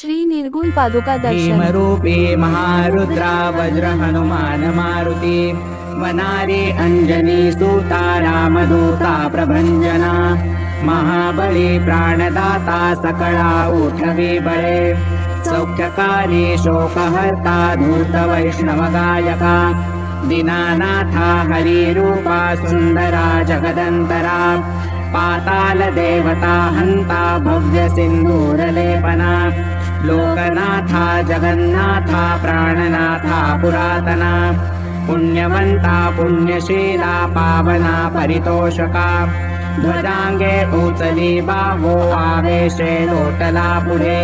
श्री निर्गुण पादुका दर्शन भीमरूपी महारुद्रा वज्र हनुमान मारुती वनारी अंजनी सूता रामदूता प्रभंजना महाबली प्राणदाता सकळा उठवी बळे सौख्यकारी शोकहर्ता धूत वैष्णव गायका दीनानाथा हरिरूपा सुंदरा जगदंतरा पाताल देवता हंता भव्य सिंधूरलेपना लोकनाथा जगन्नाथा प्राणनाथा पुरातना पुण्यवंता पुण्यशीला पावना परितोषका ध्वजांगे उचली बाहो आवेशे लोटला पुढे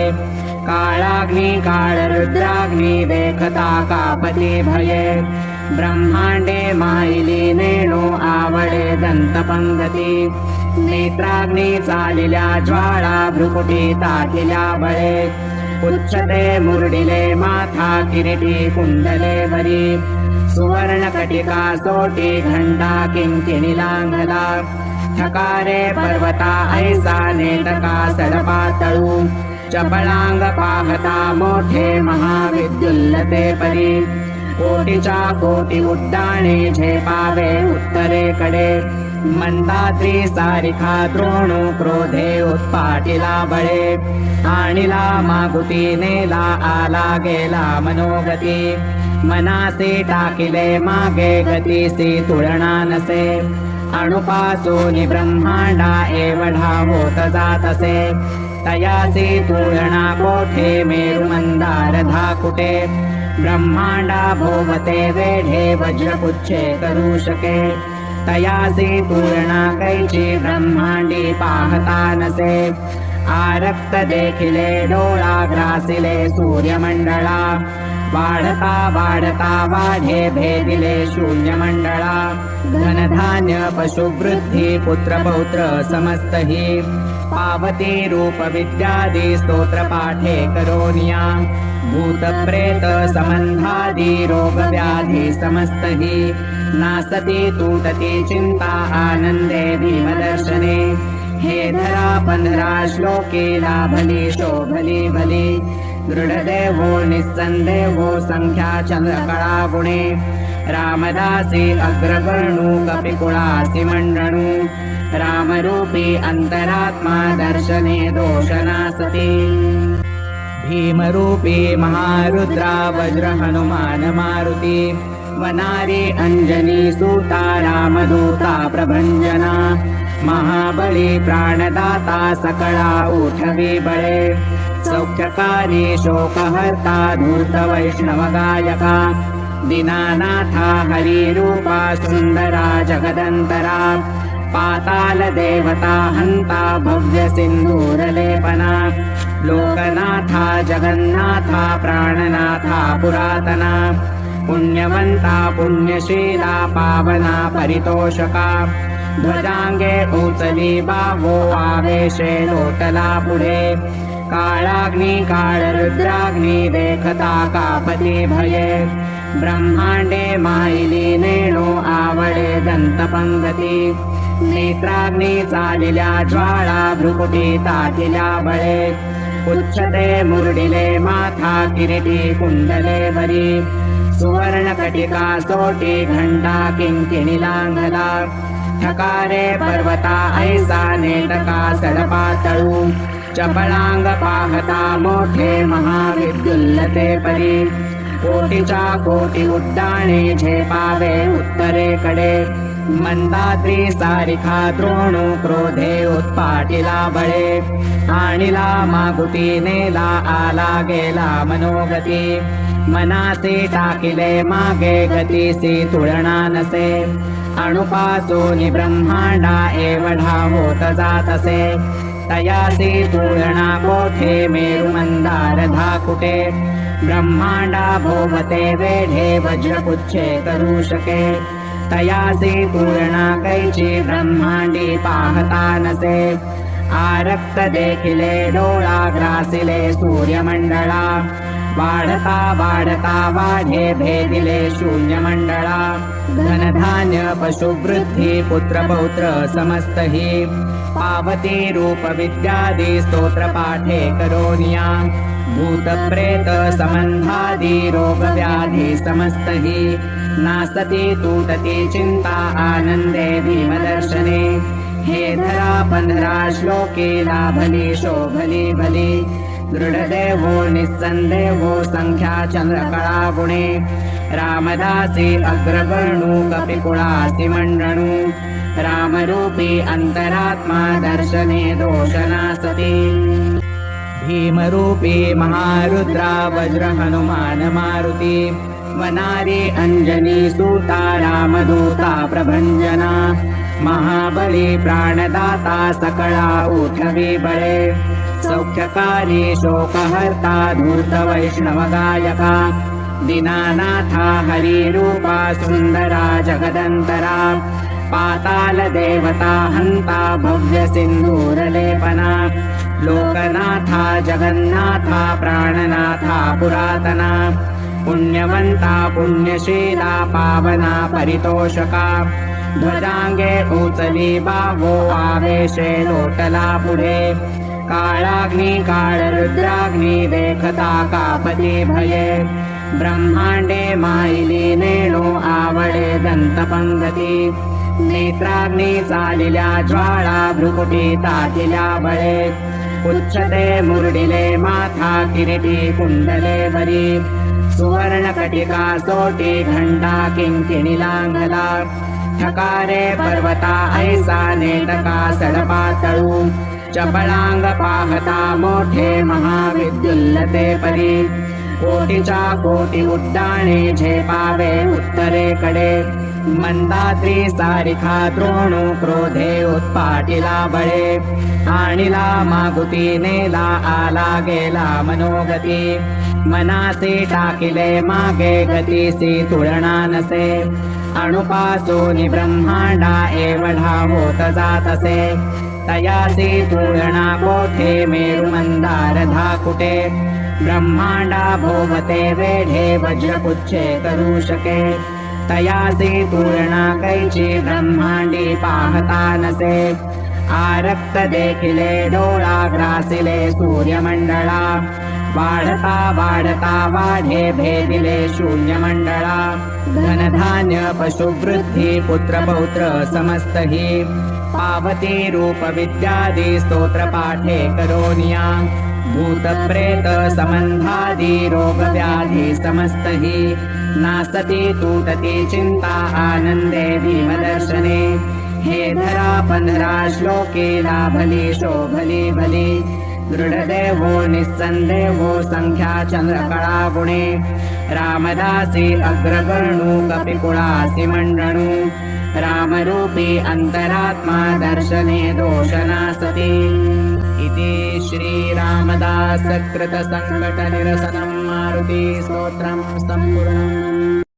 काळाग्नी काळरुद्राग्नी देखता कापती भये ब्रह्मांडे माईली नेणो आवडे दंतपंगती नेत्राग्नी चालिल्या ज्वाळा भ्रुकुटी ताटिल्या बळे उच्चते मुरडिले माथा किरीटी कुंडले वरी सुवर्ण कटिका सोटी घंटा किंकिणी लांघला ठकारे पर्वता ऐसा नेटका सडपातळू चपळांग पाहता मोठे महाविद्युल्लते परी कोटीच्या कोटी उड्डाणे झेपावे उत्तरेकडे मंदाद्री सारिखा द्रोणू क्रोधे उत्पाटिला बळे आणिला मागुती नेला आला गेला मनोगती मनासी टाकिले मागे गतीसी तुळणा नसे अणुपासून ब्रह्मांडा एवढा होत जातसे तयासी तुळणा कोठे मेरु मंदार धाकुटे ब्रह्मांडा भोवते वेढे वज्रपुच्छे करू शके तयासी तुळणा कैची ब्रह्मांडी पाहता नसे आरक्त देखिले डोळा ग्रासिले सूर्यमंडळा वाढता वाढता वाढे भेदिले शून्यमंडळा धनधान्य पशुवृद्धी पुत्र पौत्र समस्तही पावती रूप विद्यादी स्तोत्र पाठे करोनिया भूत प्रेत संबंधादी रोग व्याधी समस्तही नासती तुटती चिंता आनंदे भीमदर्शने हे धरा 15 श्लोके लाभली शोभली भली दृढदेवो निस्संदेहो संख्या चंद्रकळा गुणे रामदासी अग्रगणू कपिकुळासी मंडणू रामरूपी अंतरात्मा दर्शने दोषनासती भीमरूपी महारुद्रा वज्र हनुमान मारुती वनारी अंजनी सूता रामदूता प्रभंजना महाबली प्राणदाता सकळा उठवी बळे सौख्यकारी शोकहर्ता धूत वैष्णव गायका दीनानाथा हरिरूपा सुंदरा जगदंतरा पाताल देवता हंता भव्य सिंधूरलेपना लोकनाथा जगन्नाथा प्राणनाथा पुरातना पुण्यवंता पुण्यशीला पावना परितोषका ध्वजांगे उचली बाहो आवेशे लोटला पुढे काळाग्नी काळरुद्राग्नी देखता कापती भये ब्रह्मांडे माईली नेणो आवडे दंतपंगती नेत्राग्नी चालिल्या ज्वाळा भ्रुकुटी ताटिल्या बळे उच्चते मुरडिले माथा किरीटी कुंडले वरी सुवर्ण कटिका सोटी घंटा किंकिणी लांघला ठकारे पर्वता ऐसा नेटका सडपातळू चपळांग पाहता मोठे महाविद्युल्लते परी कोटीच्या कोटी उड्डाणे झेपावे उत्तरेकडे मंदाद्री सारिखा द्रोणू क्रोधे उत्पाटिला बळे आणिला मागुती नेला आला गेला मनोगती मनासी टाकिले मागे गतीसी तुळणा नसे अणुपासून ब्रह्मांडा एवढा होत जातसे तयासी तुळणा कोठे मेरु मंदार धाकुटे ब्रह्मांडा भोवते वेढे वज्रपुच्छे करू शके तयासी तुळणा कैची ब्रह्मांडी पाहता नसे आरक्त देखिले डोळा ग्रासिले सूर्यमंडळा वाढता वाढता वाढे भेदिले शून्यमंडळा धनधान्य पशुवृद्धी पुत्र पौत्र समस्तही पावती रूप विद्यादी स्तोत्र पाठे करोनिया भूतप्रेत संबंधादि रोग व्याधि समस्त हि नासति तूटति चिंता आनंदे भीमदर्शने हे धरा पंधरा श्लोके लाभली शोभली भली दृढदेवो निस्संदेहो संख्या चंद्रकळा गुणे रामदासी अग्रवर्णु कपिकुळासी मंडणु रामरूपी अंतरात्मा दर्शने दोषनासति भीमरूपी महारुद्रा वज्र हनुमान मारुती वनारी अंजनी सूता रामदूता प्रभंजना महाबली प्राणदाता सकळा उठवी बळे सौख्यकारी शोकहर्ता धूत वैष्णव गायका दीनानाथा हरिरूपा सुंदरा जगदंतरा पाताल देवता हंता भव्य सिंधूरलेपना लोकनाथा जगन्नाथा प्राणनाथा पुरातना पुण्यवंता पुण्यशीला पावना परितोषका ध्वजांगे उचली बावो आवेशे लोटला पुढे काळाग्नी काळरुद्राग्नी देखता कापती भये ब्रह्मांडे माईली नेणो आवडे दंतपंगती नेत्राग्नी चालिल्या ज्वाळा भ्रुकुटी तातिल्या बळे उच्चते मुरडिले माथा किरीटी कुंडले वरी सुवर्णकटिका सोटी घंटा किंकिणी लांगला ठकारे पर्वता ऐसा नेटका सडपातळू चपळांग पाहता मोठे महाविद्युल्लते परी कोटीच्या कोटी उड्डाणे झेपावे उत्तरेकडे मंदात्री सारिखा द्रोणू क्रोधे उत्पाटिला बळे आणिला मागुती नेला आला गेला मनोगती मनासी टाकिले मागे गतीसी तुलना नसे अणुपासूनि ब्रह्मांडा एवढा होत जातसे तयासी तुलना कोठे मेरु मंदार धाकुटे ब्रह्मांडा भोवते वेढे वज्रपुच्छे करू शके तयासी तुलना कैची ब्रह्मांडी पाहता नसे आरक्त देखिले डोळा ग्रासिले सूर्यमंडळा वाढता वाढता वाढे भेदिले शून्यमंडळा धनधान्य पशुवृद्धी पुत्र पौत्र समस्त हि पावती रूप विद्यादी स्तोत्र पाठे करोनिया भूत प्रेत संबंधादि रोग व्याधि समस्त हि नासति तूटति चिंता आनंदे भीमदर्शने हे धरा पंधरा श्लोके लाभली शोभली भली दृढदेवो निस्संदेहो संख्या चंद्रकळा गुणे रामदासी अग्रवर्णु कपिकुळासी मंडणु रामरूपी अंतरात्मा दर्शने दोषनासति इति श्री रामदास कृत संकट निरसनं मारुति स्तोत्रं संपूर्णम्।